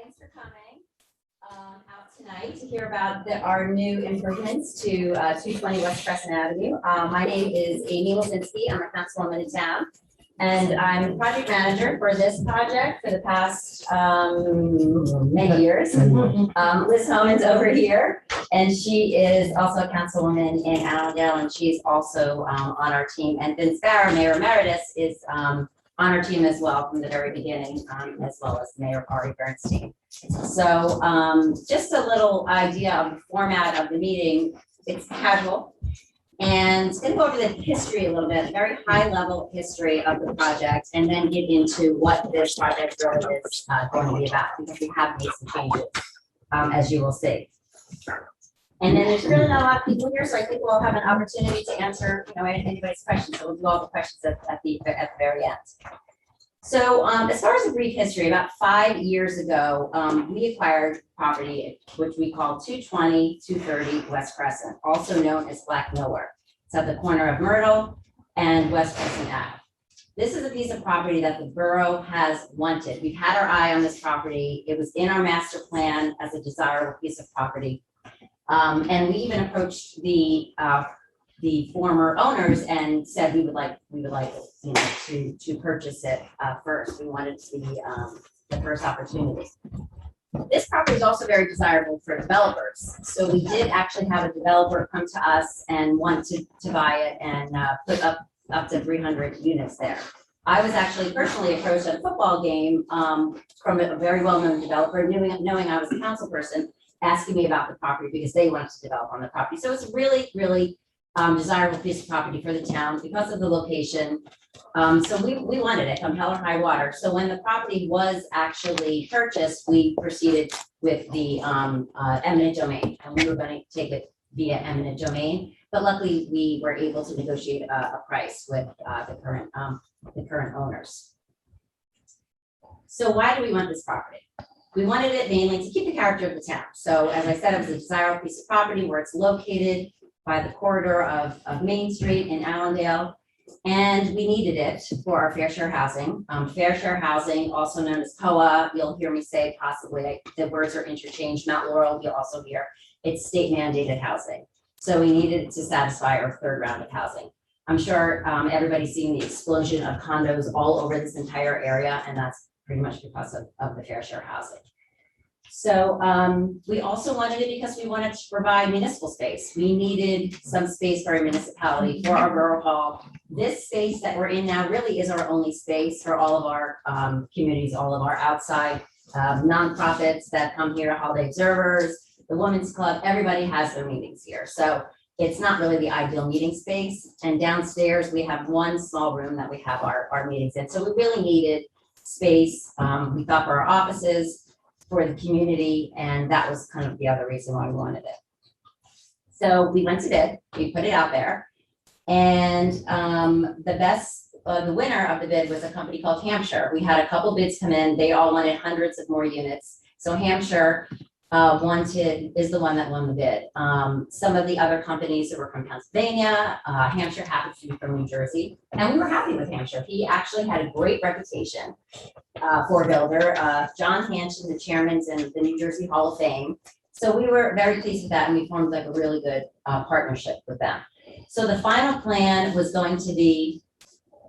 Thanks for coming out tonight to hear about our new improvements to 220 West Crescent Avenue. My name is Amy Wilczynski. I'm a councilwoman in town, and I'm the project manager for this project for the past many years. Liz Homan's over here, and she is also a councilwoman in Allendale, and she's also on our team. And Vince Barra, Mayor Emeritus, is on our team as well from the very beginning, as well as Mayor Ari Bernstein. So just a little idea of the format of the meeting. It's casual, and it's going to go over the history a little bit, very high level history of the project, and then get into what this project really is going to be about, because we have made some changes, as you will see. And then there's really not a lot of people here, so I think we'll have an opportunity to answer, anybody's questions. So we'll do all the questions at the very end. So as far as a brief history, about 5 years ago, we acquired property which we call 220, 230 West Crescent, also known as Black Miller. It's at the corner of Myrtle and West Crescent Ave. This is a piece of property that the borough has wanted. We've had our eye on this property. It was in our master plan as a desirable piece of property. And we even approached the former owners and said we would like to purchase it first. We wanted to be the first opportunity. This property is also very desirable for developers. So we did actually have a developer come to us and want to buy it and put up to 300 units there. I was actually personally approached at a football game from a very well-known developer, knowing I was a council person, asking me about the property because they wanted to develop on the property. So it's a really, really desirable piece of property for the town because of the location. So we wanted it come hell or high water. So when the property was actually purchased, we proceeded with the eminent domain, and we were going to take it via eminent domain. But luckily, we were able to negotiate a price with the current owners. So why do we want this property? We wanted it mainly to keep the character of the town. So as I said, it was a desirable piece of property where it's located by the corridor of Main Street in Allendale. And we needed it for our fair share housing. Fair share housing, also known as POA, you'll hear me say possibly, the words are interchanged. Mount Laurel, you'll also hear, it's state mandated housing. So we needed it to satisfy our third round of housing. I'm sure everybody's seen the explosion of condos all over this entire area, and that's pretty much because of the fair share housing. So we also wanted it because we wanted to provide municipal space. We needed some space for our municipality, for our borough hall. This space that we're in now really is our only space for all of our communities, all of our outside nonprofits that come here, holiday observers, the Women's Club, everybody has their meetings here. So it's not really the ideal meeting space. And downstairs, we have one small room that we have our meetings in. So we really needed space, we thought, for our offices, for the community, and that was kind of the other reason why we wanted it. So we went to bid, we put it out there, and the winner of the bid was a company called Hampshire. We had a couple bids come in, they all wanted hundreds of more units. So Hampshire is the one that won the bid. Some of the other companies that were from Pennsylvania, Hampshire happens to be from New Jersey, and we were happy with Hampshire. He actually had a great reputation for a builder. John Hanchin, the chairman's in the New Jersey Hall of Fame. So we were very pleased with that, and we formed like a really good partnership with them. So the final plan was going to be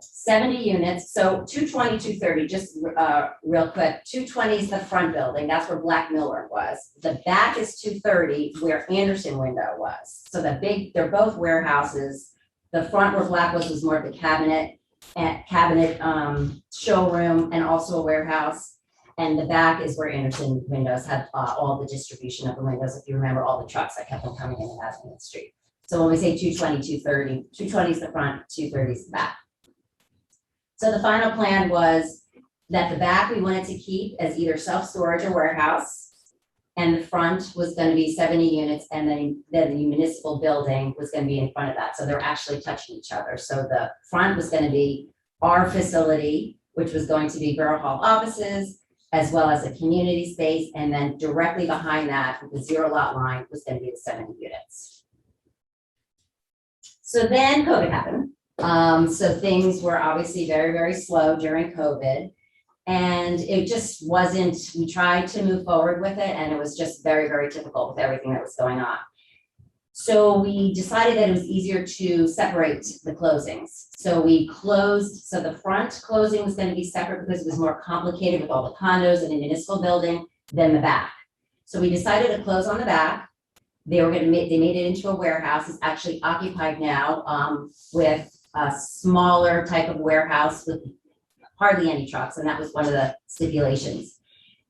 70 units, so 220, 230, just real quick. 220 is the front building, that's where Black Miller was. The back is 230, where Anderson Window was. So they're both warehouses. The front where Black was more of the cabinet showroom and also a warehouse. And the back is where Anderson Windows had all the distribution of the windows, if you remember all the trucks that kept them coming in and out of the street. So when we say 220, 230, 220 is the front, 230 is the back. So the final plan was that the back we wanted to keep as either self-storage or warehouse, and the front was going to be 70 units, and then the municipal building was going to be in front of that. So they're actually touching each other. So the front was going to be our facility, which was going to be Borough Hall offices, as well as a community space, and then directly behind that, with the zero lot line, was going to be the 70 units. So then COVID happened. So things were obviously very, very slow during COVID. And it just wasn't, we tried to move forward with it and it was just very, very difficult with everything that was going on. So we decided that it was easier to separate the closings. So we closed, so the front closing was going to be separate because it was more complicated with all the condos and the municipal building than the back. So we decided to close on the back. They made it into a warehouse. It's actually occupied now with a smaller type of warehouse with hardly any trucks, and that was one of the stipulations.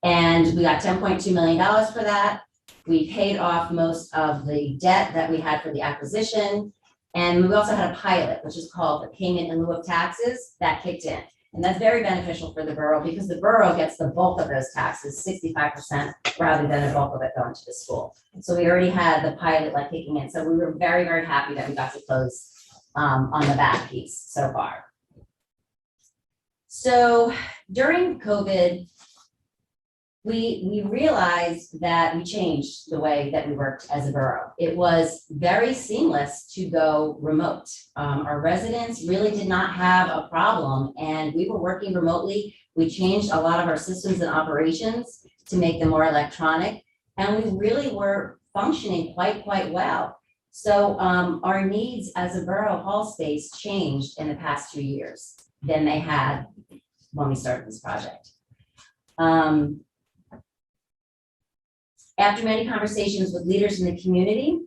And we got $10.2 million for that. We paid off most of the debt that we had for the acquisition. And we also had a pilot, which is called the payment in lieu of taxes, that kicked in. And that's very beneficial for the borough because the borough gets the bulk of those taxes, 65%, rather than the bulk of it going to the school. So we already had the pilot like kicking in. So we were very, very happy that we got to close on the back piece so far. So during COVID, we realized that we changed the way that we worked as a borough. It was very seamless to go remote. Our residents really did not have a problem and we were working remotely. We changed a lot of our systems and operations to make them more electronic and we really were functioning quite well. So our needs as a borough hall space changed in the past 2 years than they had when we started this project. After many conversations with leaders in the community,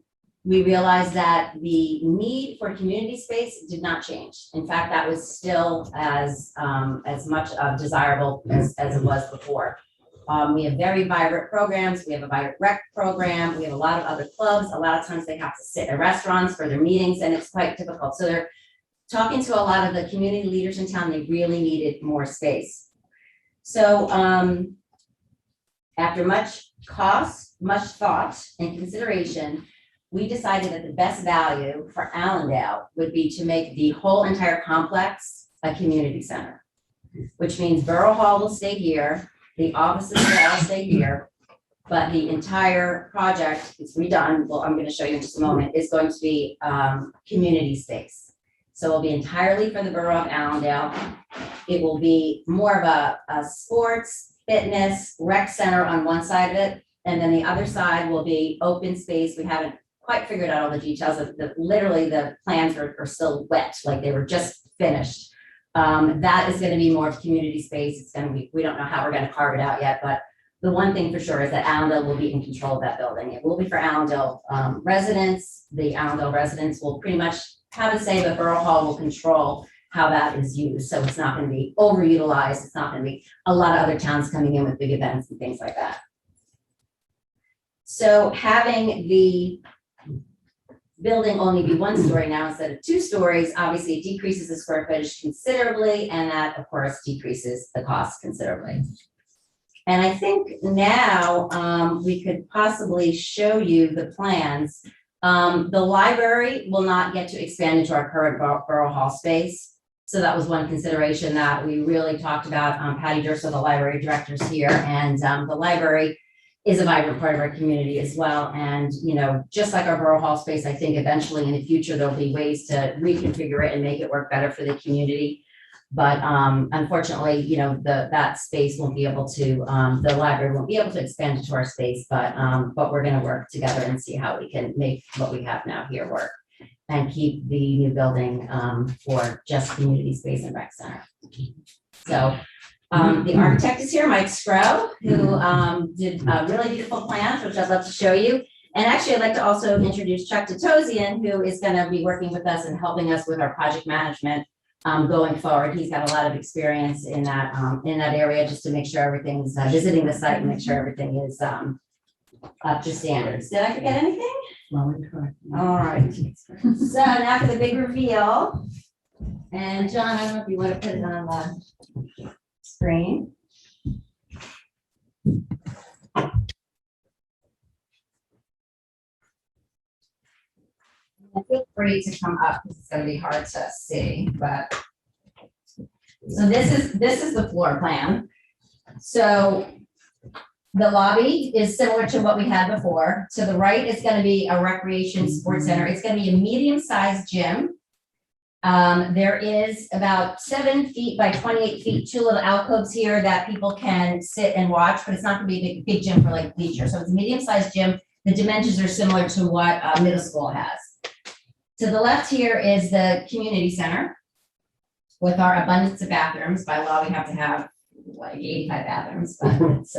we realized that the need for community space did not change. In fact, that was still as much desirable as it was before. We have very vibrant programs. We have a vibrant rec program. We have a lot of other clubs. A lot of times they have to sit in restaurants for their meetings and it's quite difficult. So they're talking to a lot of the community leaders in town. They really needed more space. So after much cost, much thought and consideration, we decided that the best value for Allendale would be to make the whole entire complex a community center, which means Borough Hall will stay here, the offices will all stay here, but the entire project is redone. Well, I'm going to show you in just a moment, is going to be community space. So it will be entirely for the Borough of Allendale. It will be more of a sports, fitness, rec center on one side of it, and then the other side will be open space. We haven't quite figured out all the details of literally the plans are still wet, like they were just finished. That is going to be more of community space. It's going to be, we don't know how we're going to carve it out yet, but the one thing for sure is that Allendale will be in control of that building. It will be for Allendale residents. The Allendale residents will pretty much have a say, but Borough Hall will control how that is used. So it's not going to be overutilized. It's not going to be a lot of other towns coming in with big events and things like that. So having the building only be 1 story now instead of 2 stories, obviously it decreases the square footage considerably, and that of course decreases the cost considerably. And I think now we could possibly show you the plans. The library will not get to expand into our current Borough Hall space. So that was one consideration that we really talked about. Patty Durso, the library director, is here, and the library is a vibrant part of our community as well. And, you know, just like our Borough Hall space, I think eventually in the future, there'll be ways to reconfigure it and make it work better for the community. But unfortunately, you know, that space won't be able to, the library won't be able to expand into our space, but we're going to work together and see how we can make what we have now here work and keep the new building for just community space and rec center. So the architect is here, Mike Scrow, who did really beautiful plans, which I'd love to show you. And actually, I'd like to also introduce Chuck Totosian, who is going to be working with us and helping us with our project management going forward. He's got a lot of experience in that area, just to make sure everything's visiting the site and make sure everything is up to standards. Did I forget anything? All right. So now for the big reveal. And John, I don't know if you want to put it on the screen. Feel free to come up because it's going to be hard to see, but so this is the floor plan. So the lobby is similar to what we had before. To the right is going to be a recreation sports center. It's going to be a medium-sized gym. There is about 7 feet by 28 feet, 2 little alcoves here that people can sit and watch, but it's not gonna be a big gym for like leisure. So it's a medium-sized gym. The dimensions are similar to what middle school has. To the left here is the community center with our abundance of bathrooms. By law, we have to have like 85 bathrooms, but it's,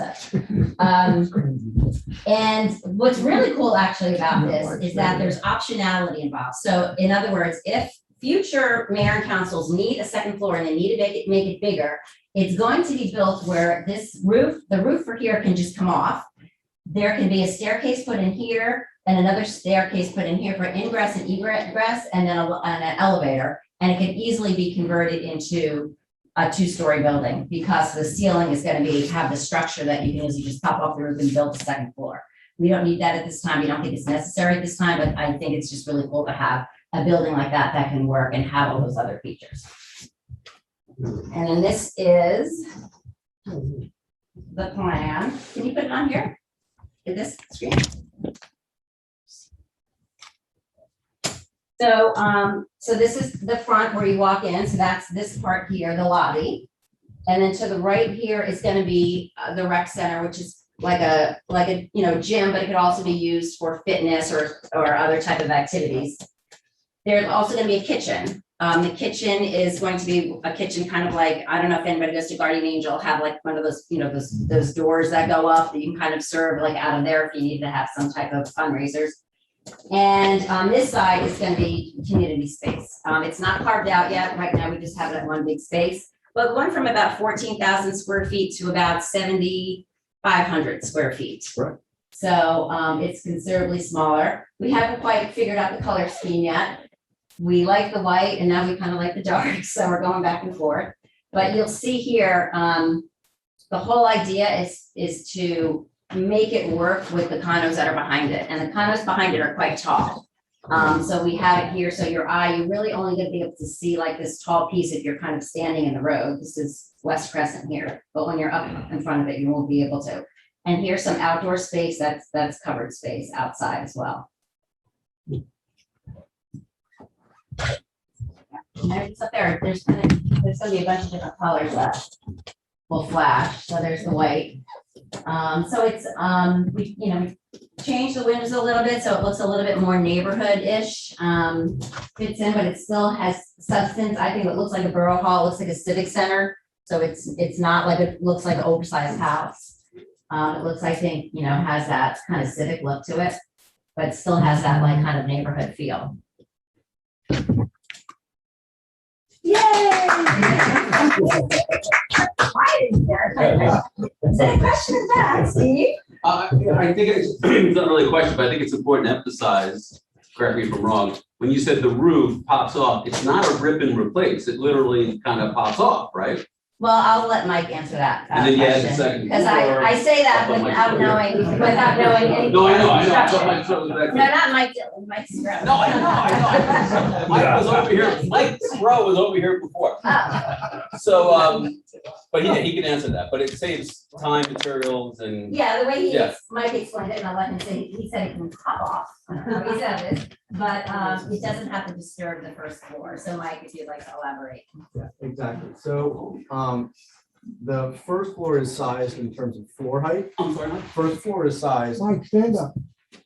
and what's really cool actually about this is that there's optionality involved. So in other words, if future mayor and councils need a second floor and they need to make it bigger, it's going to be built where this roof, the roof for here can just come off. There can be a staircase put in here and another staircase put in here for ingress and egress, and then an elevator. And it can easily be converted into a 2-story building because the ceiling is going to have the structure that you can easily just pop off the roof and build the second floor. We don't need that at this time. We don't think it's necessary at this time, but I think it's just really cool to have a building like that that can work and have all those other features. And then this is the plan. Can you put it on here? In this screen? So, so this is the front where you walk in. So that's this part here, the lobby. And then to the right here is going to be the rec center, which is like a gym, but it could also be used for fitness or other type of activities. There's also going to be a kitchen. The kitchen is going to be a kitchen kind of like, I don't know if anybody goes to Guardian Angel, have like one of those, those doors that go up that you can kind of serve like out of there if you need to have some type of fundraisers. And on this side is going to be community space. It's not carved out yet. Right now we just have it at one big space, but going from about 14,000 square feet to about 7,500 square feet. Right. So it's considerably smaller. We haven't quite figured out the color scheme yet. We like the white and now we kind of like the dark. So we're going back and forth, but you'll see here, the whole idea is to make it work with the condos that are behind it. And the condos behind it are quite tall. So we have it here. So you're really only going to be able to see like this tall piece if you're kind of standing in the road. This is West Crescent here, but when you're up in front of it, you won't be able to. And here's some outdoor space that's covered space outside as well. It's up there. There's gonna be a bunch of different colors that will flash. So there's the white. So it's we changed the windows a little bit so it looks a little bit more neighborhood-ish. Fits in, but it still has substance. I think it looks like a borough hall. It looks like a civic center. So it's not like it looks like an oversized house. It looks, I think, has that kind of civic look to it, but still has that like kind of neighborhood feel. Yay! Is that a question of that, Steve? I think it's not really a question, but I think it's important to emphasize, correct me if I'm wrong, when you said the roof pops off, it's not a rip and replace. It literally kind of pops off, right? Well, I'll let Mike answer that. And then you add the second. Because I say that without knowing anything. No, I know. No, not Mike Dillon, Mike Stroh. No, I know. Mike was over here. Mike Stroh was over here before. Oh. So, but he can answer that. But it saves time, materials, and Yeah, the way Mike explained it, and I'll let him say, he said it can pop off. I don't know how he said this, but it doesn't have to disturb the first floor. So Mike, if you'd like to elaborate. Yeah, exactly. So the first floor is sized in terms of floor height. I'm sorry, Mike? First floor is sized. Mike, stand up.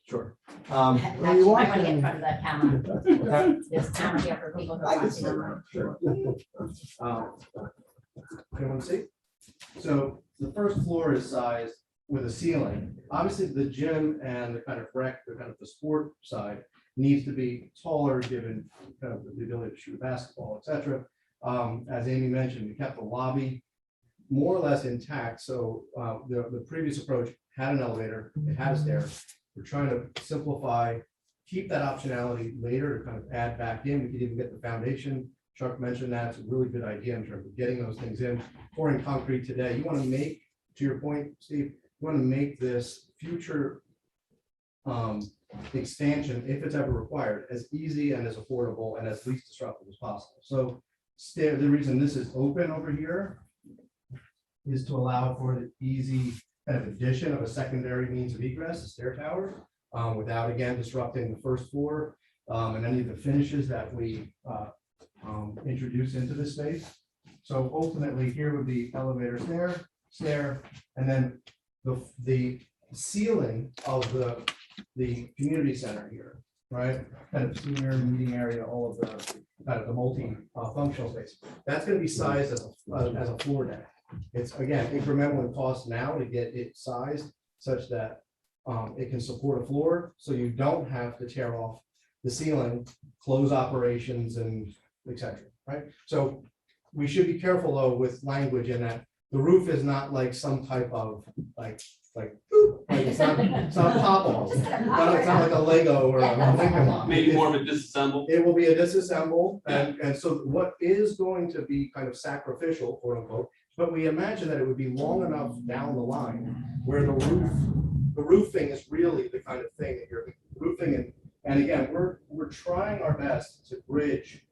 Sure. Actually, you might want to get in front of that camera. Okay. There's a camera here for people who are watching online. Sure. Anyone see? So the first floor is sized with a ceiling. Obviously, the gym and the kind of rec, the sport side needs to be taller given kind of the ability to shoot a basketball, etc. As Amy mentioned, we kept the lobby more or less intact. So the previous approach had an elevator, it had a stair. We're trying to simplify, keep that optionality later to kind of add back in. We could even get the foundation. Chuck mentioned that. It's a really good idea in terms of getting those things in. Pouring concrete today, you want to make, to your point, Steve, you want to make this future expansion, if it's ever required, as easy and as affordable and as least disruptive as possible. So the reason this is open over here is to allow for the easy kind of addition of a secondary means of egress, a stair tower, without again disrupting the first floor and any of the finishes that we introduce into this space. So ultimately, here would be elevator stair, and then the ceiling of the community center here, right? Kind of senior meeting area, all of the kind of the multi-functional space. That's going to be sized as a floor deck. It's again incremental in cost now to get it sized such that it can support a floor, so you don't have to tear off the ceiling, close operations, and et cetera, right? So we should be careful though with language in that the roof is not like some type of like it's not pop off. It's not like a Lego or a Lincoln Lock. Maybe more of a disassemble. It will be a disassemble, and so what is going to be kind of sacrificial, quote unquote, but we imagine that it would be long enough down the line where the roofing is really the kind of thing that you're roofing, and again, we're trying our best to bridge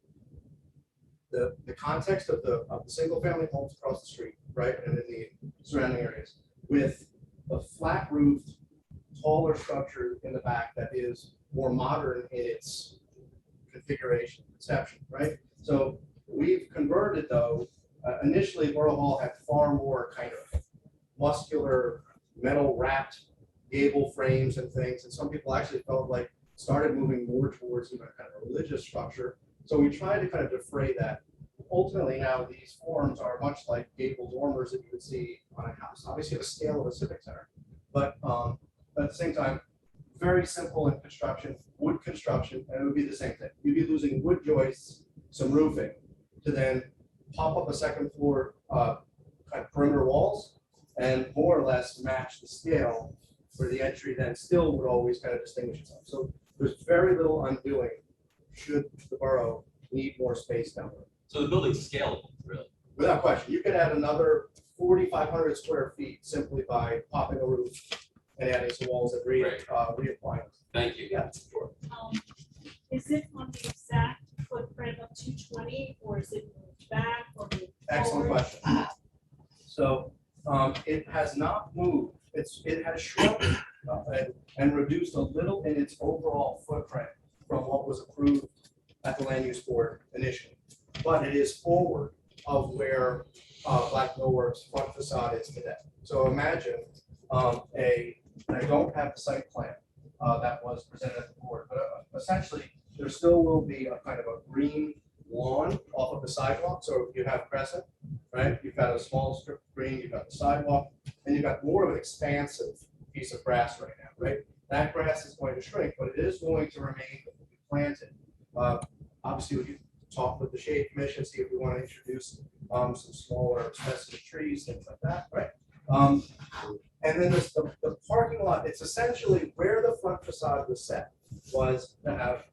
the context of the single family homes across the street, right, and in the surrounding areas, with a flat roofed, taller structure in the back that is more modern in its configuration, conception, right? So we've converted though, initially Borough Hall had far more kind of muscular, metal wrapped gable frames and things, and some people actually felt like started moving more towards even kind of a religious structure. So we tried to kind of defray that. Ultimately now these forms are much like gable dormers that you would see on a house, obviously at a scale of a civic center, but at the same time, very simple in construction, wood construction, and it would be the same thing. You'd be losing wood joists, some roofing, to then pop up a second floor kind of perimeter walls, and more or less match the scale where the entry then still would always kind of distinguish itself. So there's very little undoing should the borough need more space down there. So the building's scalable, really. Without question, you could add another 4,500 square feet simply by popping a roof and adding some walls and reapplying. Thank you. Yeah, sure. Is it on the exact footprint of 220, or is it moved back or moved Excellent forward? question. So it has not moved. It has shrunk and reduced a little in its overall footprint from what was approved at the land use board initially. But it is forward of where Black Millworks front facade is today. So imagine and I don't have the site plan that was presented at the board, but essentially there still will be a kind of a green lawn off of the sidewalk. So you have Crescent, right? You've got a small strip of green, you've got the sidewalk, and you've got more of an expansive piece of grass right now, right? That grass is going to shrink, but it is going to remain planted. Obviously, we talk with the shade commission, see if we want to introduce some smaller specimen trees, things like that, right? And then the parking lot, it's essentially where the front facade was set, was to have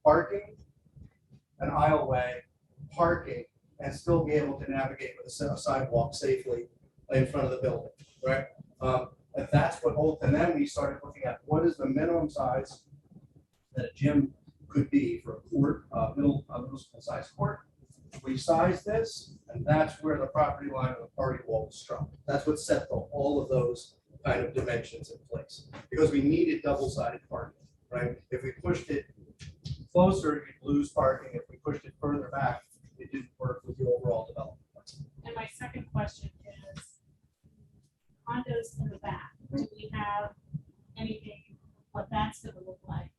parking, an aisleway, parking, and still be able to navigate with a sidewalk safely in front of the building, right? And that's what, and then we started looking at what is the minimum size that a gym could be for a court, middle school size court. We sized this, and that's where the property line of the party wall was struck. That's what set all of those kind of dimensions in place, because we needed double-sided parking, right? If we pushed it closer, you'd lose parking. If we pushed it further back, it didn't work with the overall development. And my second question is, condos in the back, do we have anything, what that's gonna look like?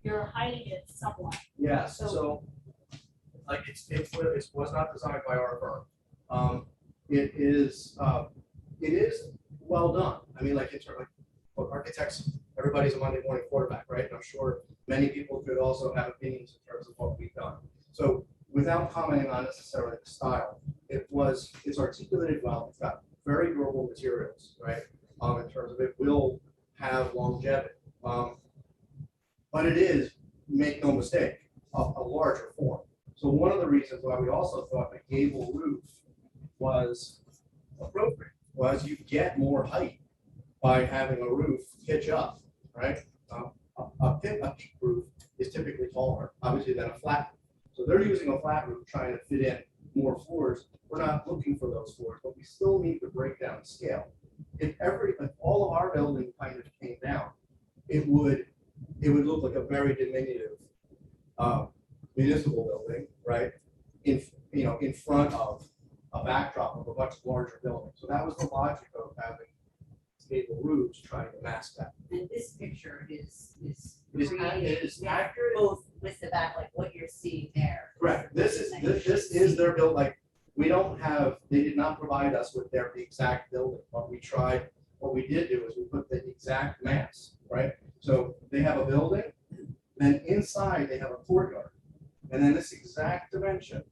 You're hiding it somewhat. Yeah, so like it was not designed by our firm. It is well done. I mean, like in terms of architects, everybody's a Monday morning quarterback, right? And I'm sure many people could also have opinions in terms of what we've done. So without commenting on necessarily the style, it's articulated well. It's got very durable materials, right? In terms of it will have longevity. But it is, make no mistake, a larger form. So one of the reasons why we also thought the gable roof was appropriate was you get more height by having a roof pitch up, right? A peak roof is typically taller, obviously, than a flat roof. So they're using a flat roof trying to fit in more floors. We're not looking for those floors, but we still need to break down scale. If all of our building kind of came down, it would look like a very diminutive municipal building, right? in front of a backdrop of a much larger building. So that was the logic of having stable roofs trying to mask that. And this picture is It is accurate. both with the back, like what you're seeing there. Correct. This is their build, like, we don't have, they did not provide us with their exact building. What we did do is we put the exact mass, right? So they have a building, then inside they have a courtyard. And then this exact dimension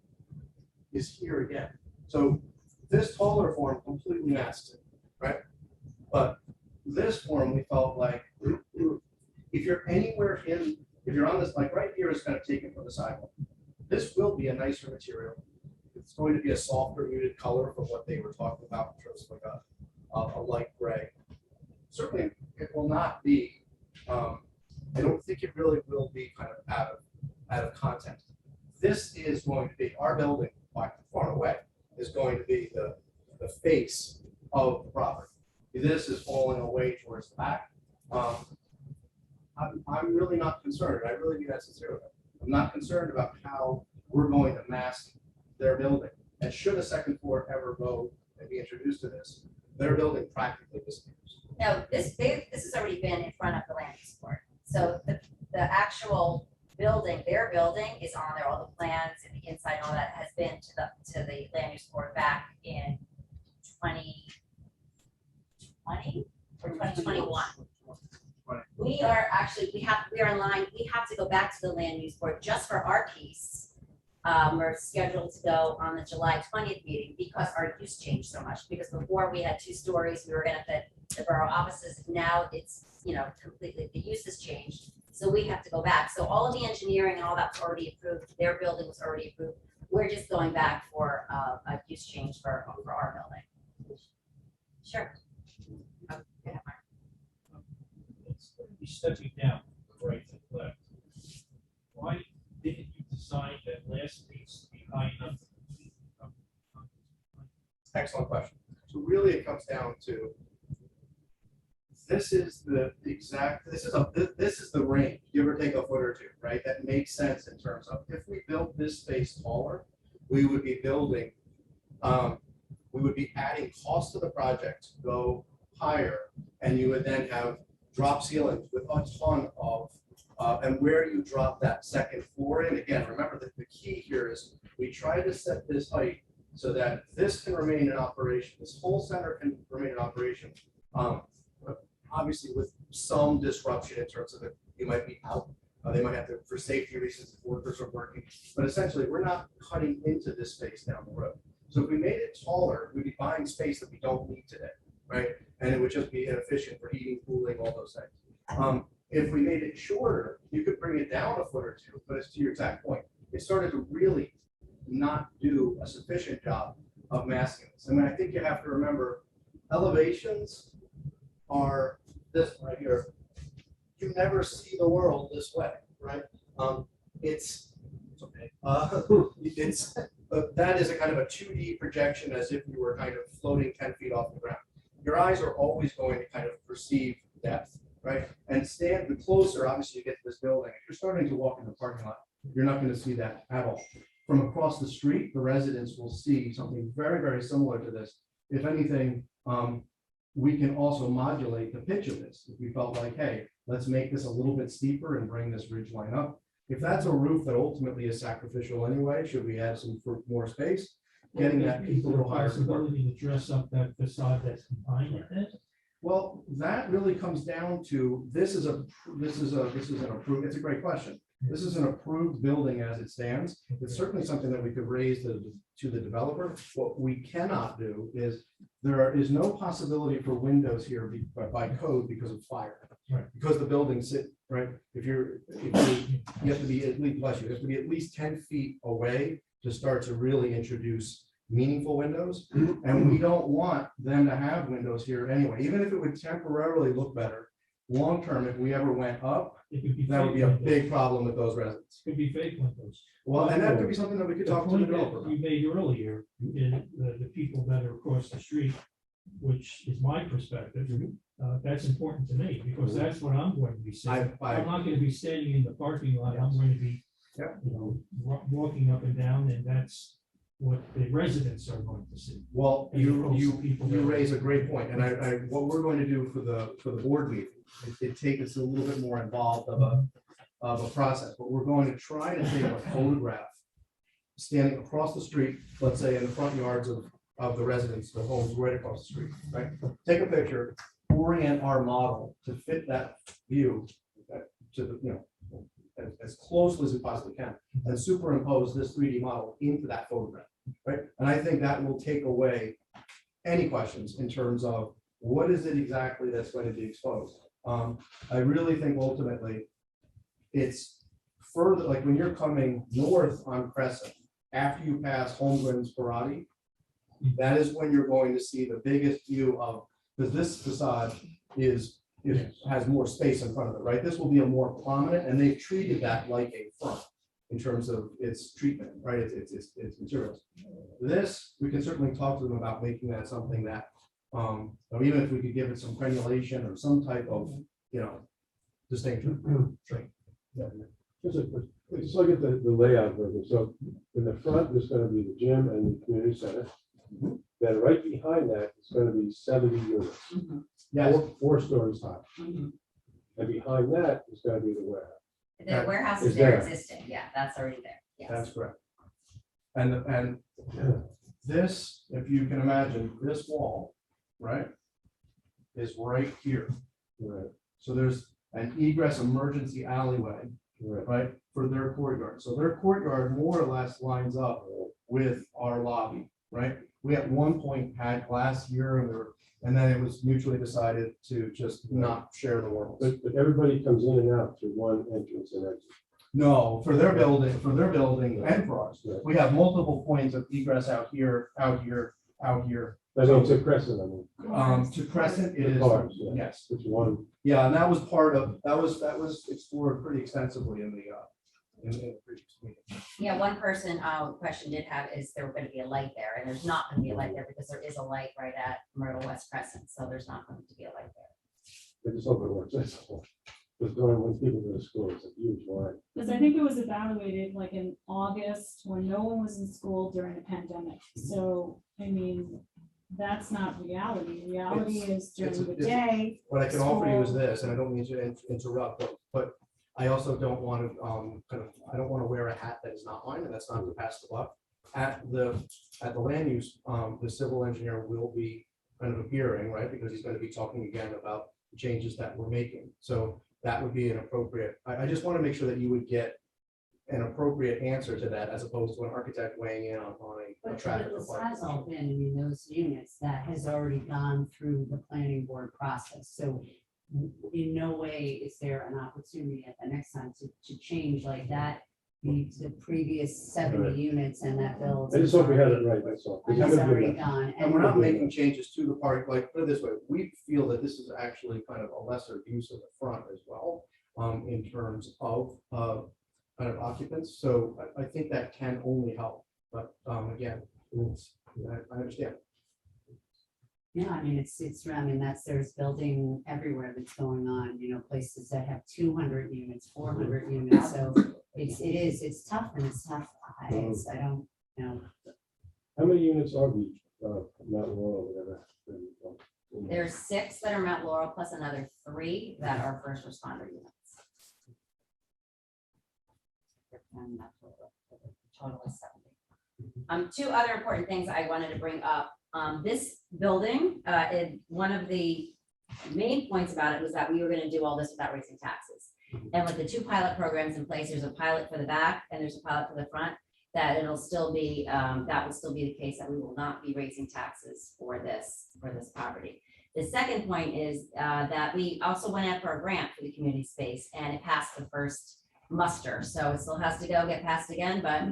is here again. So this taller form completely masks it, right? But this form, we felt like, if you're anywhere in, if you're on this, like right here is kind of taken from the sidewalk. This will be a nicer material. It's going to be a softer muted color from what they were talking about in terms of like a light gray. Certainly, it will not be, I don't think it really will be kind of out of context. This is going to be, our building, by far away, is going to be the face of the property. This is falling away towards the back. I'm really not concerned. I really mean that sincerely. I'm not concerned about how we're going to mask their building. And should a second floor ever go and be introduced to this, their building practically disappears. No, this has already been in front of the land use board. So the actual building, their building is on there, all the plans and the inside, and all that has been to the land use board back in 2020 or 2021. We are actually, we are in line, we have to go back to the land use board just for our piece. We're scheduled to go on the July 20th meeting because our use changed so much. Because before we had 2 stories, we were gonna fit the borough offices. Now it's, completely, the use has changed. So we have to go back. So all of the engineering and all that's already approved. Their building was already approved. We're just going back for a use change for our building. Sure. Oh, go ahead, Mark. It's going to be stepping down from right to left. Why didn't you design that last piece to be high enough? Excellent question. So really it comes down to, this is the exact, this is the range, give or take a foot or 2, right? That makes sense in terms of, if we built this space taller, we would be building, we would be adding cost to the project to go higher, and you would then have drop ceilings with a ton of, and where you drop that second floor in, again, remember that the key here is we try to set this height so that this can remain in operation, this whole center can remain in operation. Obviously with some disruption in terms of it, you might be out. They might have to, for safety reasons, if workers are working, but essentially we're not cutting into this space down the road. So if we made it taller, we'd be buying space that we don't need today, right? And it would just be inefficient for heating, cooling, all those things. If we made it shorter, you could bring it down a foot or 2, but it's to your exact point. It started to really not do a sufficient job of masking this. I mean, I think you have to remember, elevations are this right here. You never see the world this way, right? It's okay. That is a kind of a 2D projection, as if you were kind of floating 10 feet off the ground. Your eyes are always going to kind of perceive depth, right? And the closer, obviously, you get to this building. If you're starting to walk in the parking lot, you're not going to see that at all. From across the street, the residents will see something very, very similar to this. If anything, we can also modulate the pitch of this. If we felt like, hey, let's make this a little bit steeper and bring this ridge line up. If that's a roof that ultimately is sacrificial anyway, should we add some for more space? Getting that peak a little higher. Possibility to dress up that facade that's behind it. Well, that really comes down to, this is an approved, it's a great question. This is an approved building as it stands. It's certainly something that we could raise to the developer. What we cannot do is, there is no possibility for windows here by code because of fire. Right. Because the buildings sit, right? You have to be at least, bless you, you have to be at least 10 feet away to start to really introduce meaningful windows. And we don't want them to have windows here anyway, even if it would temporarily look better. Long term, if we ever went up, that would be a big problem with those residents. Could be fake windows. Well, and that could be something that we could talk to the developer about. You made earlier, is the people that are across the street, which is my perspective, that's important to me, because that's what I'm going to be saying. I'm not going to be standing in the parking lot. I'm going to be, walking up and down, and that's what the residents are going to see. Well, As opposed to people you that- raise a great point, and what we're going to do for the board meeting, it takes us a little bit more involved of a process, but we're going to try to take a photograph standing across the street, let's say in the front yards of the residents, the homes right across the street, right? Take a picture, orient our model to fit that view to the, as closely as we possibly can, and superimpose this 3D model into that photograph, right? And I think that will take away any questions in terms of what is it exactly that's going to be exposed. I really think ultimately it's further, like when you're coming north on Crescent, after you pass Holmgren's Parati, that is when you're going to see the biggest view of, because this facade has more space in front of it, right? This will be a more prominent, and they've treated that like a front in terms of its treatment, right? It's materials. This, we can certainly talk to them about making that something that, or even if we could give it some granulation or some type of, distinction. Just look at the layout of it. So in the front, there's gonna be the gym and the community center. Then right behind that, it's gonna be 70 units, Yes, four stories high. And behind that is gonna be the warehouse. The warehouse is Is there there. existing, yeah, that's already there, yes. that's correct. And this, if you can imagine, this wall, right, is right here. Right, So there's an egress emergency alleyway, right. right, for their courtyard. So their courtyard more or less lines up with our lobby, right? We at one point had glass here and then it was mutually decided to just not share the walls. But everybody comes in and out through one entrance and exit. No, for their building and for ours. Right. We have multiple points of egress out here, out here, out here. I mean, to Crescent, I mean, To Crescent it the is, cars, yeah. yes. It's one. Yeah, and that was that was explored pretty extensively in the previous meeting. Yeah, one person, question did have, is there going to be a light there? And there's not going to be a light there because there is a light right at Myrtle West Crescent, so there's not going to be a light there. I just hope it works. That's all. Because when people go to school, it's a huge line. Because I think it was evaluated like in August when no one was in school during the pandemic. So, I mean, that's not reality. Reality is during the day. What I can offer you is this, and I don't mean to interrupt, but I also don't want to, I don't want to wear a hat that is not mine, and that's not to pass the buck. At the land use, the civil engineer will be kind of appearing, right, because he's going to be talking again about the changes that we're making. So that would be an appropriate, I just want to make sure that you would get an appropriate answer to that as opposed to an architect weighing in on a But traffic this requirement. has all been in those units that has already gone through the planning board process, so in no way is there an opportunity at the next time to change like that. The previous 70 Right. units and that build. I just hope we had it right, that's all. 'Cause Has it could be already like- gone. And we're not making changes to the park, like, put it this way, we feel that this is actually kind of a lesser use of the front as well, in terms of, kind of occupants, so I think that can only help, but, again, I understand. Yeah, I mean, there's building everywhere that's going on, places that have 200 units, 400 units, so it's tough and it's tough. I don't, How many units are we, Mount Laurel, whatever? There's 6 that are Mount Laurel plus another 3 that are first responder units. And that's what the total is 70. 2 other important things I wanted to bring up. This building, one of the main points about it was that we were going to do all this without raising taxes. And with the 2 pilot programs in place, there's a pilot for the back and there's a pilot for the front, that it'll still be, that will still be the case, that we will not be raising taxes for this property. The second point is that we also went out for a grant for the community space and it passed the first muster. So it still has to get passed again, but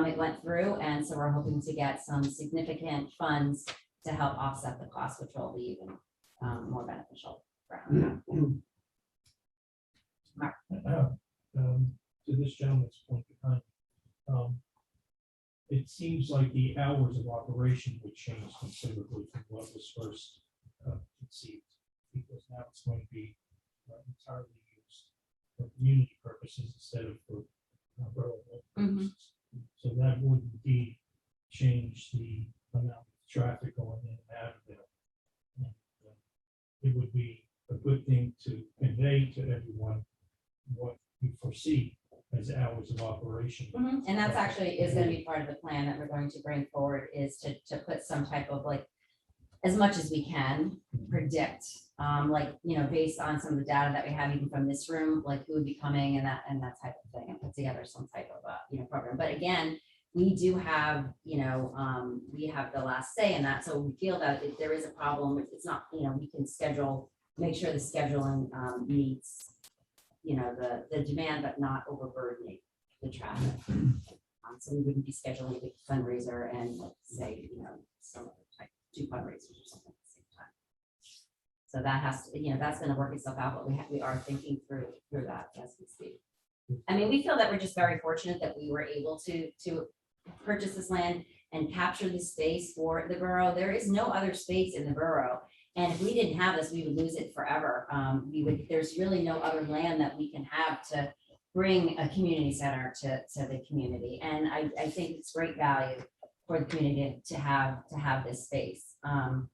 it went through. And so we're hoping to get some significant funds to help offset the cost, which will be even more beneficial for our To this gentleman's point behind, it seems like the hours of operation would change considerably from what was first conceived, because now it's going to be entirely used for community purposes instead of for railroad purposes. So that would indeed change the amount of traffic going in and out of there. And, it would be a good thing to convey to everyone what we foresee as hours of operation. And that's actually is gonna be part of the plan that we're going to bring forward, is to put some type of like, as much as we can predict, like, you know, based on some of the data that we have even from this room, like who would be coming and that type of thing, and put together some type of, you know, program. But again, we do have, you know, we have the last say in that, so we feel that if there is a problem, it's not, you know, we can schedule, make sure the scheduling meets, you know, the demand, but not overburdening the traffic. So we wouldn't be scheduling a big fundraiser and like say, you know, some other type, 2 fundraisers or something at the same time. So that has to, you know, that's gonna work itself out, but we are thinking through that as we speak. I mean, we feel that we're just very fortunate that we were able to purchase this land and capture the space for the borough. There is no other space in the borough. And if we didn't have this, we would lose it forever. There's really no other land that we can have to bring a community center to the community. And I think it's great value for the community to have this space. And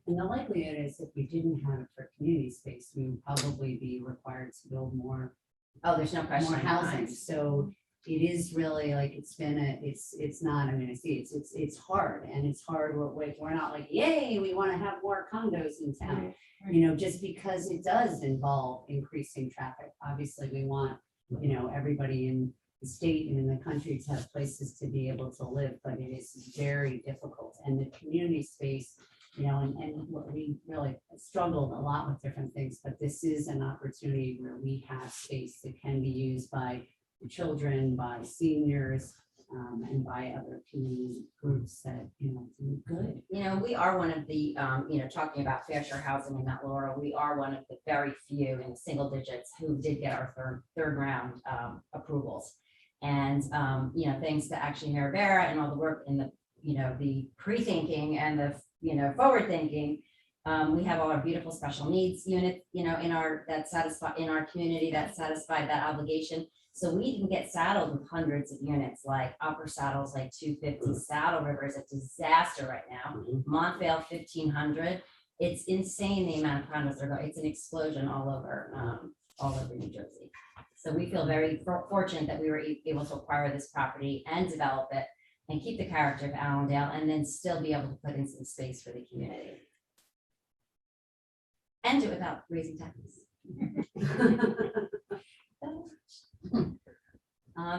the likelihood is if we didn't have it for community space, we would probably be required to build more Oh, there's no question. more housing. So it is really like, it's not, I mean, I see it's hard, and it's hard. We're not like, yay, we want to have more condos in town, you know, just because it does involve increasing traffic. Obviously, we want, you know, everybody in the state and in the country to have places to be able to live, but it is very difficult. And the community space, you know, and what we really struggled a lot with different things, but this is an opportunity where we have space that can be used by children, by seniors, and by other community groups that, you know, do good. You know, we are one of the, you know, talking about fair share housing in Mount Laurel, we are one of the very few in single digits who did get our third round approvals. And, you know, thanks to Action Vera and all the work in the, you know, the pre-thinking and the, you know, forward thinking, we have all our beautiful special needs unit, you know, in our community that satisfied that obligation. So we can get saddled with hundreds of units, like Upper Saddle's like 250, Saddle River is a disaster right now. Montvale 1,500. It's insane the amount of condos they're going. It's an explosion all over New Jersey. So we feel very fortunate that we were able to acquire this property and develop it and keep the character of Allendale, and then still be able to put in some space for the community. And do it without raising taxes.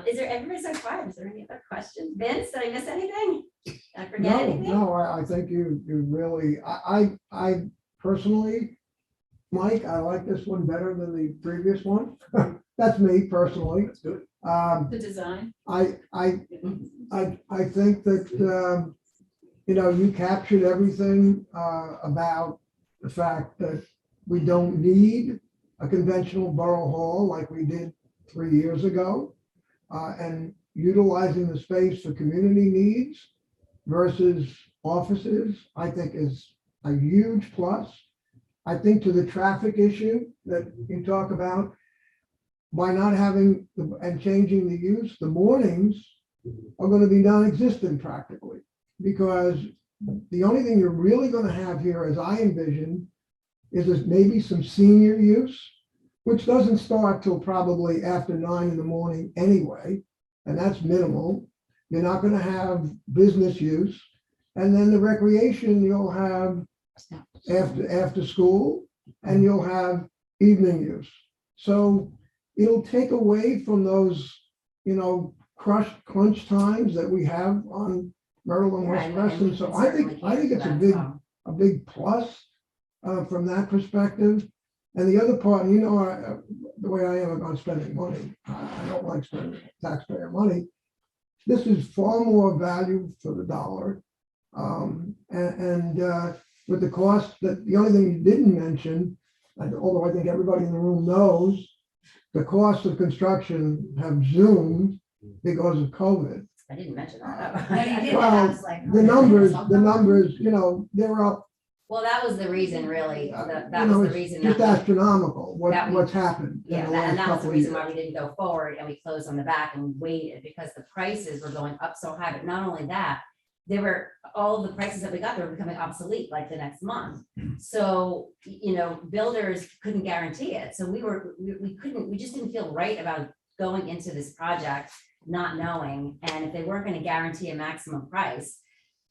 Is there, everybody's so quiet, is there any other questions? Vince, did I miss anything? Did I forget anything? No, I think you really, I personally, Mike, I like this one better than the previous one. That's me personally. That's good. The design. I think that, you know, you captured everything about the fact that we don't need a conventional borough hall like we did 3 years ago, and utilizing the space for community needs versus offices, I think is a huge plus. I think to the traffic issue that you talk about, by not having and changing the use, the mornings are going to be non-existent practically, because the only thing you're really going to have here, as I envision, is maybe some senior use, which doesn't start till probably after 9 in the morning anyway, and that's minimal. You're not going to have business use, and then the recreation you'll have after school, and you'll have evening use. So it'll take away from those, you know, crunch times that we have on Myrtle and West Preston. So I think it's a big plus from that perspective. And the other part, you know, the way I am about spending money, I don't like spending taxpayer money. This is far more value for the dollar. With the cost, that the only thing you didn't mention, although I think everybody in the room knows, the cost of construction have zoomed because of COVID. I didn't mention that. No, you didn't. Well, I was like, The numbers, you know, they're up. Well, that was the reason, really, that you know, was the it's reason. just that- astronomical that we- what's happened. in Yeah, the and last that was the couple of reason years. why we didn't go forward and we closed on the back and waited, because the prices were going up so high. But not only that, they were, all of the prices that we got, they were becoming obsolete like the next month. So, builders couldn't guarantee it. So we couldn't, we just didn't feel right about going into this project, not knowing, and if they weren't gonna guarantee a maximum price.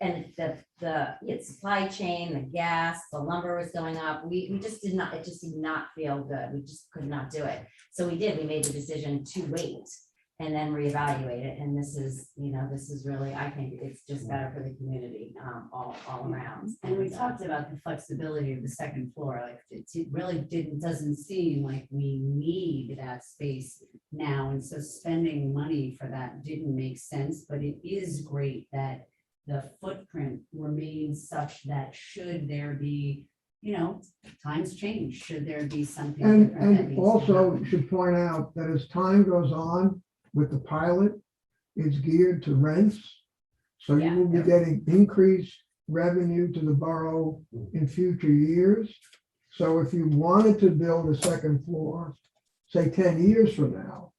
And the supply chain, the gas, the lumber was going up, we just did not, it just did not feel good, we just could not do it. So we made the decision to wait and then reevaluate it, and this is really, I think it's just better for the community, all around. And we talked about the flexibility of the second floor, like it really doesn't seem like we need that space now, and so spending money for that didn't make sense, but it is great that the footprint remains such that should there be, times change, should there be something. And, different that and needs to also happen. should point out that as time goes on with the pilot, it's geared to rents. So you will be getting increased revenue to the borough in future years. So if you wanted to build a second floor, say 10 years from now,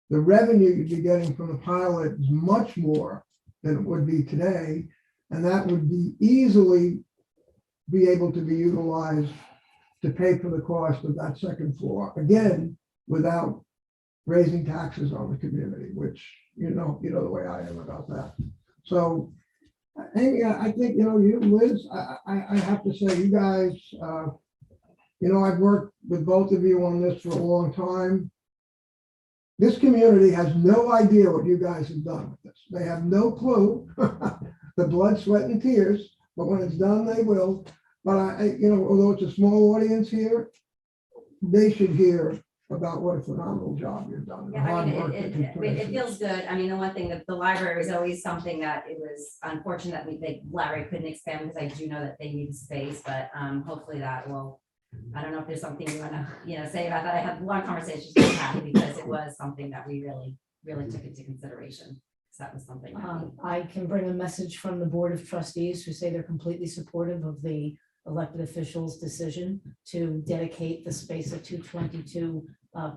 the revenue you'd be getting from the pilot is much more than it would be today. And that would be easily be able to be utilized to pay for the cost of that second floor, again, without raising taxes on the community, which, you know the way I am about that. So, Amy, I think, you, Liz, I have to say, you guys, I've worked with both of you on this for a long time. This community has no idea what you guys have done with this. They have no clue, the blood, sweat, and tears, but when it's done, they will. But although it's a small audience here, they should hear about what a phenomenal job you've done. the Yeah, I hard mean, work that you've put it into feels good. I mean, the one thing that the library was always something that it was unfortunate that the library couldn't expand, because I do know that they need space, but hopefully that will, I don't know if there's something you want to, say about that. I had one conversation with Kathy because it was something that we really took into consideration. So that was something. that I can bring a message from the Board of Trustees who say they're completely supportive of the elected officials' decision to dedicate the space at 222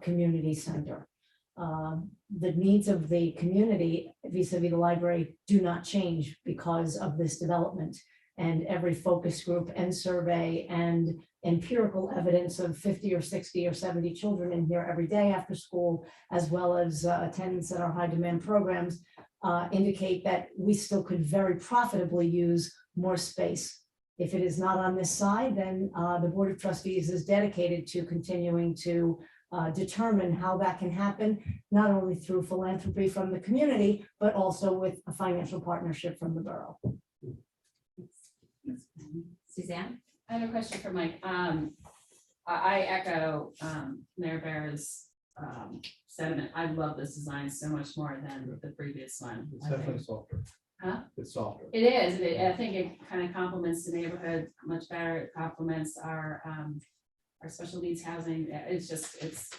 Community Center. The needs of the community vis-a-vis the library do not change because of this development. And every focus group and survey and empirical evidence of 50 or 60 or 70 children in here every day after school, as well as attendance at our high demand programs, indicate that we still could very profitably use more space. If it is not on this side, then the Board of Trustees is dedicated to continuing to determine how that can happen, not only through philanthropy from the community, but also with a financial partnership from the borough. Suzanne? I have a question for Mike. I echo Mayor Bear's sentiment. I love this design so much more than the previous one. It's I think. definitely softer. Huh? It's softer. It is. I think it kind of complements the neighborhood much better. It complements our special needs housing. It's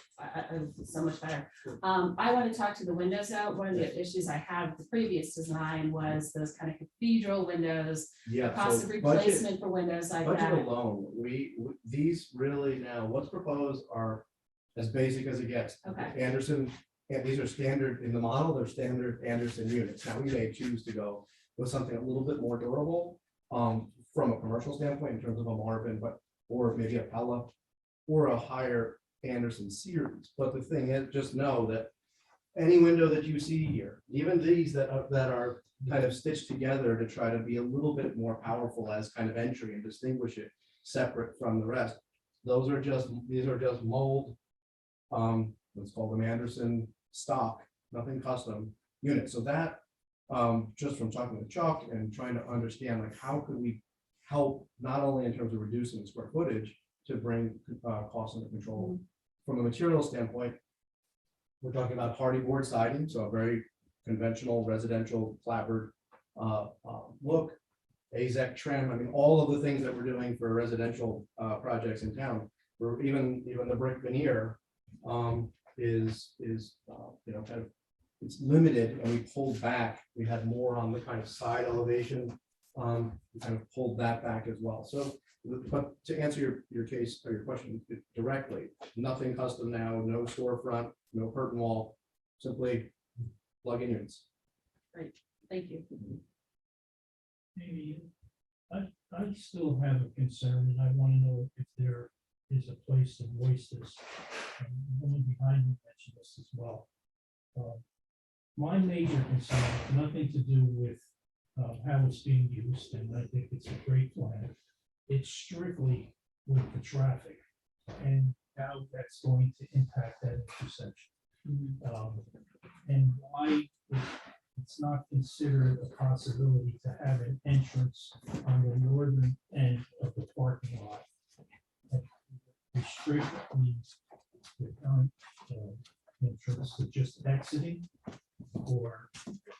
so much better. I want to talk to the windows out. One of the issues I had with the previous design was those kind of cathedral windows, Yeah. cost of so replacement for windows like budget that. alone, these really now, what's proposed are as basic as it gets. Okay. Anderson, and these are standard in the model, they're standard Anderson units. Now, we may choose to go with something a little bit more durable from a commercial standpoint in terms of a Marvin, or maybe a Pella or a higher Anderson series. But the thing is, just know that any window that you see here, even these that are kind of stitched together to try to be a little bit more powerful as kind of entry and distinguish it separate from the rest, these are just mold, let's call them Anderson stock, nothing custom units. So that just from talking to Chuck and trying to understand, like, how could we help not only in terms of reducing the square footage to bring costs under control. From a material standpoint, we're talking about hardy board siding, so a very conventional residential clapboard look, AZEC trim. I mean, all of the things that we're doing for residential projects in town, or even the brick veneer is kind of, it's limited, and we pulled back. We had more on the kind of side elevation. We kind of pulled that back as well. So, but to answer your case or your question directly, nothing custom now, no storefront, no curtain wall, simply plug in units. Great, thank you. Amy, I still have a concern, and I want to know if there is a place to voice this. And the woman behind me mentioned this as well. My major concern has nothing to do with how it's being used, and I think it's a great plan. It's strictly with the traffic and how that's going to impact that intersection. And why it's not considered a possibility to have an entrance on the northern end of the parking lot. And restrict the current entrance to just exiting, or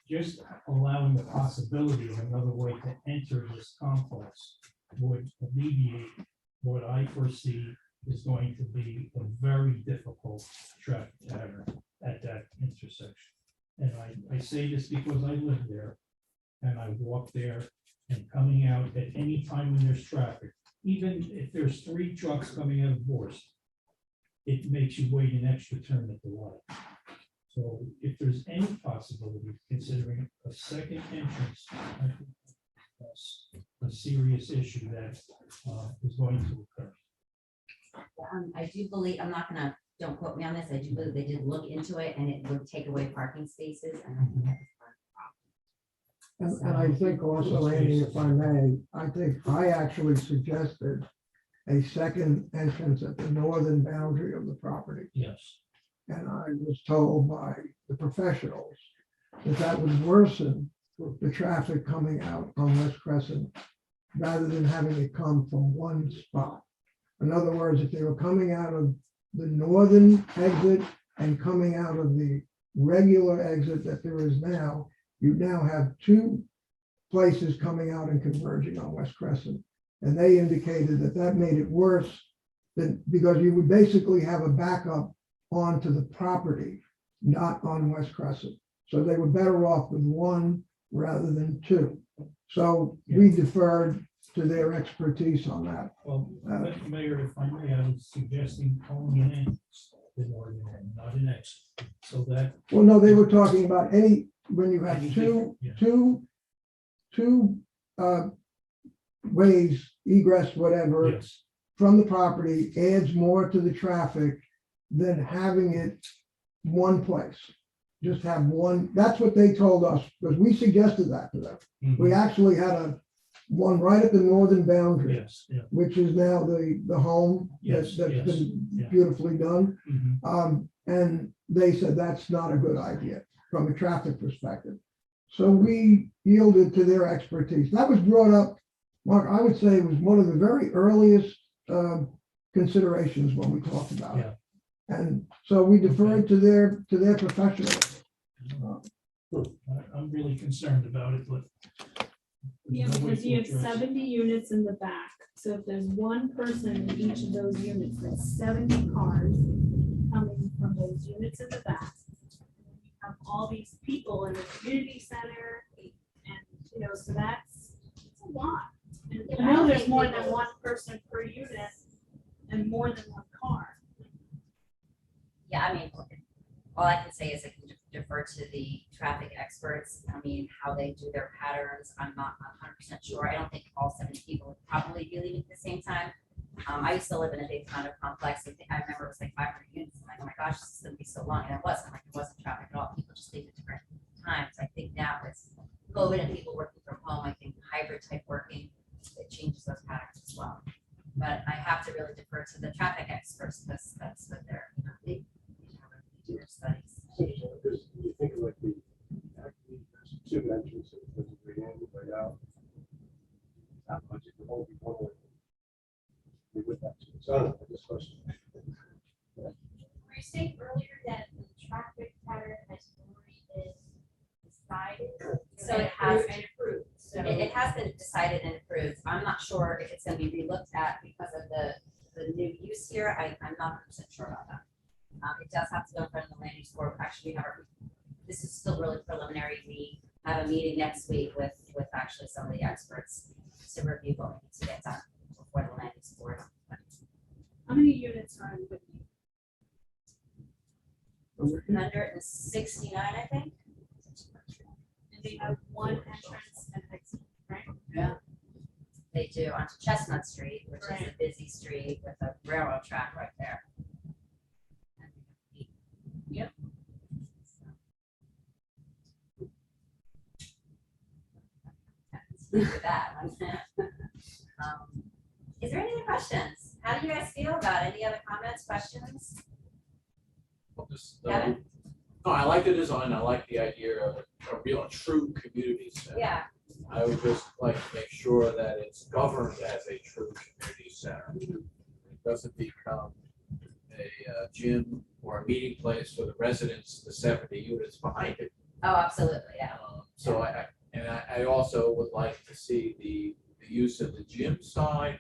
just allowing the possibility of another way to enter this complex would alleviate what I foresee is going to be a very difficult traffic pattern at that intersection. And I say this because I live there and I walk there, and coming out at any time when there's traffic, even if there's 3 trucks coming out of Vorst, it makes you wait an extra turn at the light. So if there's any possibility of considering a second entrance, I think that's a serious issue that is going to occur. I do believe, I'm not gonna, don't quote me on this, I do believe they did look into it and it would take away parking spaces, and I think that was And I think also, Andy, if I may, I think I actually suggested a second entrance at the northern boundary of the property. Yes. And I was told by the professionals that that would worsen the traffic coming out on West Crescent rather than having it come from one spot. In other words, if they were coming out of the northern exit and coming out of the regular exit that there is now, you now have 2 places coming out and converging on West Crescent. And they indicated that that made it worse than, because you would basically have a backup onto the property, not on West Crescent. So they were better off with 1 rather than 2. So we deferred to their expertise on that. Well, Mayor, if I may, I was suggesting only an entrance, the northern end, not an exit. So that, Well, no, they were talking about any, when you have Any two, different, two ways, egress, whatever, yes, from the property adds more to the traffic than having it one place. Just have one, that's what they told us, because we suggested that to them. We actually had one right at the northern boundary, yes, yeah. which is now the home Yes, that's yes, been yeah. beautifully done. Mhm. And they said that's not a good idea from a traffic perspective. So we yielded to their expertise. That was brought up, Mark, I would say it was one of the very earliest considerations when we talked about it. And so we deferred to their professionals. I'm really concerned about it, but. Yeah, there's no way because to you have address it. 70 units in the back, so if there's one person in each of those units, that's 70 cars coming from those units in the back. You have all these people in the community center, and, so that's a lot. And Yeah, I but I know don't there's think more people- than one person per unit and more than one car. Yeah, I mean, all I can say is I can defer to the traffic experts. I mean, how they do their patterns, I'm not 100% sure. I don't think all 70 people would probably be leaving at the same time. I used to live in a big condo complex. I remember it was like 500 units. I'm like, oh my gosh, this is gonna be so long. And it wasn't like it wasn't traffic at all. People just leave at different times. I think now with COVID and people working from home, I think hybrid type working, it changes those patterns as well. But I have to really defer to the traffic experts because that's what they're, they do their studies. Because you think of like actually, there's 2 entrances, there's a way in, way out. Not much, it could only be one way. We would have to, so I don't know, I just question. Were you saying earlier that the traffic pattern has already been decided? So it has And approved, so. It has been decided and approved. I'm not sure if it's gonna be relooked at because of the new use here. I'm not 100% sure about that. It does have to go in front of the land use board. Actually, this is still really preliminary. We have a meeting next week with actually some of the experts to review what we need to get done before the land use board. How many units are in Whitney? 169, I think. And they have one entrance and exit, right? Yeah. They do onto Chestnut Street, which is a Right. busy street with a railroad track right there. Yep. With that one. Is there any other questions? How do you guys feel about it? Any other comments, questions? Kevin? No, I like the design, I like the idea of a real true community center. Yeah, I would just like to make sure that it's governed as a true community center. It doesn't become a gym or a meeting place for the residents, the 70 units behind it. oh, absolutely, yeah. So I also would like to see the use of the gym side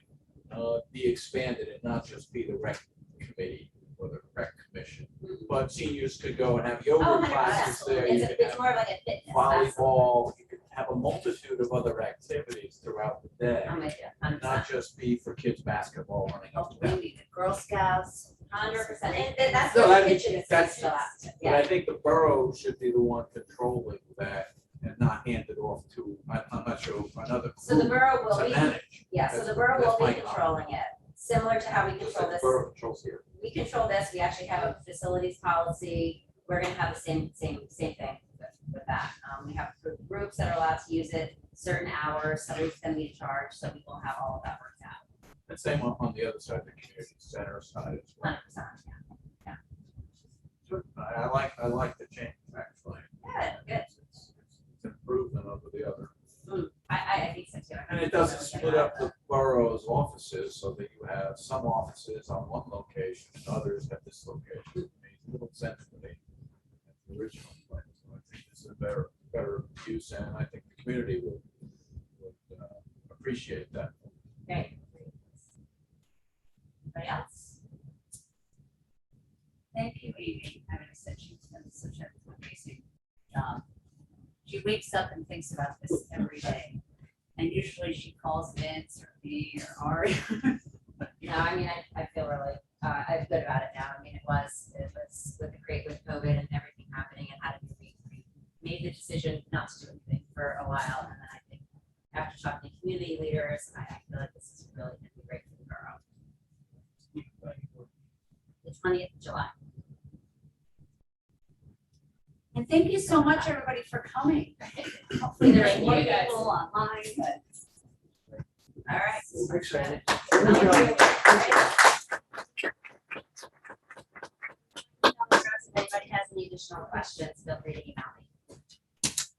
be expanded and not just be the rec committee or the rec commission. But seniors could go and have Oh, yoga 100%. classes there. You could It's have more of like a fitness. that's- volleyball, you could have a multitude of other activities throughout the day. I'm with you, 100%. Not just be for kids basketball running Oh, up and down. maybe the Girl Scouts, 100%. And that's No, what that- the kitchen is. that's- still at. But Yeah, I think the borough should be the one controlling that and not hand it off to, I'm not sure, another so the group borough will to be, manage. yeah, so the borough will be controlling it, similar to how we Just control like the this. borough controls here. We control this, we actually have a facilities policy, we're gonna have the same thing with that. We have groups that are allowed to use it, certain hours, somebody's gonna be in charge, so we will have all of that worked out, And same on the other side, the community center side as well. 100%, yeah. I like the change, actually. Good. It's improvement over the other. I think so too. I And think it doesn't it's split up the borough's offices so that you have some offices on one location and others at this location. It makes little sense to me. The original plan, so I think this is a better use, and I think the community would appreciate that. Okay. Anybody else? Thank you, Amy. I mean, I said she's done such an amazing job. She wakes up and thinks about this every day. And usually she calls Vince or me or Ari. No, I mean, I feel really, I'm good about it now. I mean, it was with COVID and everything happening and how we made the decision not to do anything for a while. And then I think after talking to community leaders, I feel like this is really gonna be great for the borough. The 20th of July. And thank you so much, everybody, for coming. Hopefully there's Thank more you, guys. people online, but. All right. Appreciate it. Thank you. If anybody has any additional questions, feel free to email